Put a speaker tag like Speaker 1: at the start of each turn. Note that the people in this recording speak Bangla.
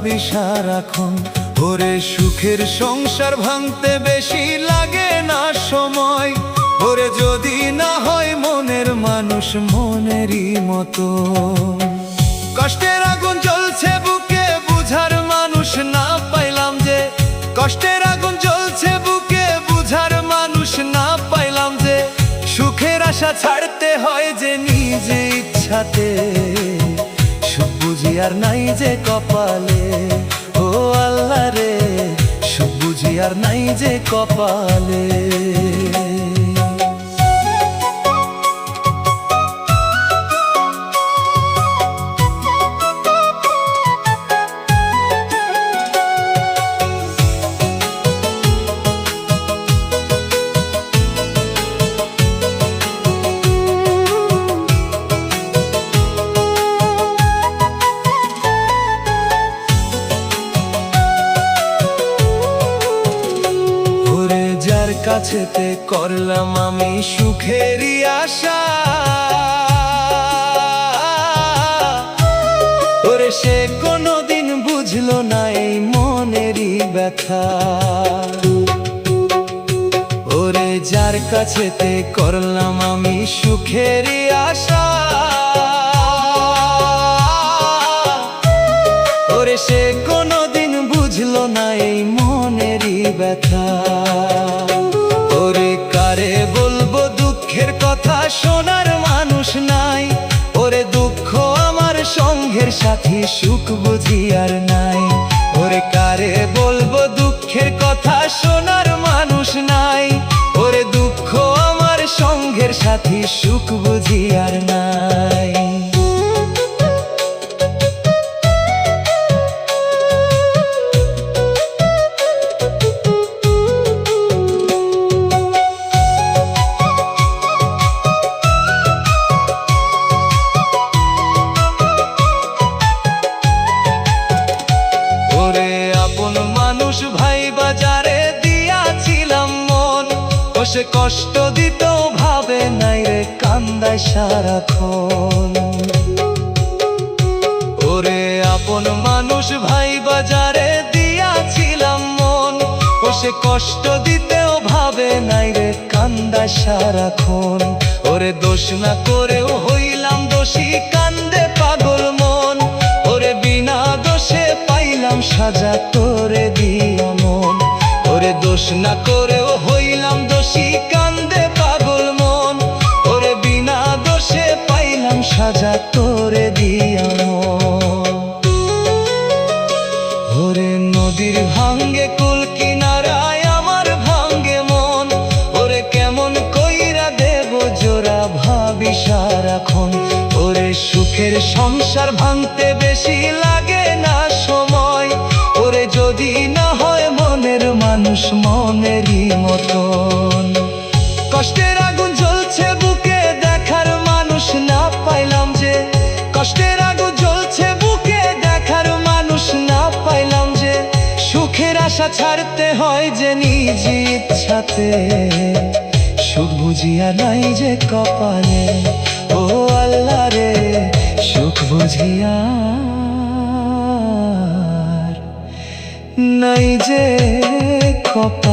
Speaker 1: ভাবি সারাক্ষণ। ওরে সুখের সংসার ভাঙতে বেশি লাগে না সময়, ওরে যদি না হয় মনের মানুষ মনেরই মতো। কষ্টের আগুন জ্বলছে বুকে বুঝার মানুষ না পাইলাম যে, কষ্টের আগুন জ্বলছে বুকে বুঝার মানুষ না পাইলাম যে, সুখের আশা ছাড়তে হয় যে নিজে ইচ্ছাতে, সুখ বুঝি আর নাই যে কপালে। ও আল্লাহ রে, সুখ বুঝি আর নাই যে কপালে। কাছেতে করলাম আমি সুখেরই আশা, ওরে সে কোনোদিন বুঝলো না এই মনেরই ব্যথা। ওরে যার কাছেতে করলাম আমি সুখেরই আশা, ওরে সে কোনোদিন বুঝলো না এই মনেরই ব্যথা। ওরে কারে বলবো দুঃখের কথা, শোনার মানুষ নাই, ওরে দুঃখ আমার সঙ্গের সাথী, সুখ বুঝি আর নাই। ওরে কারে বলবো দুঃখের কথা, শোনার মানুষ নাই, ওরে দুঃখ আমার সঙ্গের সাথী, সুখ বুঝি আর নাই। ভাই বাজারে দিয়াছিলাম মন, ও সে কষ্ট দিত ভাবে নাই রে, কান্দায় সারাক্ষণ। ওরে আপন মানুষ ভাই বাজারে দিয়াছিলাম মন, ও সে কষ্ট দিতেও ভাবে নাই রে, কান্দায় সারাক্ষণ। ওরে দোষ না করেও হইলাম দোষী, কান্দে পাগল মন, ওরে বিনা দোষে পাইলাম সাজা তোরে দিয়া মন। ওরে দোষ না করেও হইলাম দোষী, কান্দে পাগল মন, ওরে বিনা দোষে পাইলাম সাজা তোরে দিয়া মন। ওরে নদীর ভাঙ্গে কুল কিনারায় আমার ভাঙ্গে মন, ওরে কেমন কইরা দেব জোড়া ভাবি সারাক্ষণ। ওরে সুখের সংসার ভাঙতে বেশি লাগে না সময়, ওরে যদি না হয় মনের মানুষ মনেরই মতন। কষ্টের আগুন জ্বলছে বুকে দেখার মানুষ না পাইলাম যে, কষ্টের আগুন জ্বলছে বুকে দেখার মানুষ না পাইলাম যে, সুখের আশা ছাড়তে হয় যে নিজ ইচ্ছাতে, সুখ বুঝিয়া নাই যে কপালে। ও আল্লাহ রে, সুখ বুঝিয়া নাই যে কপালে।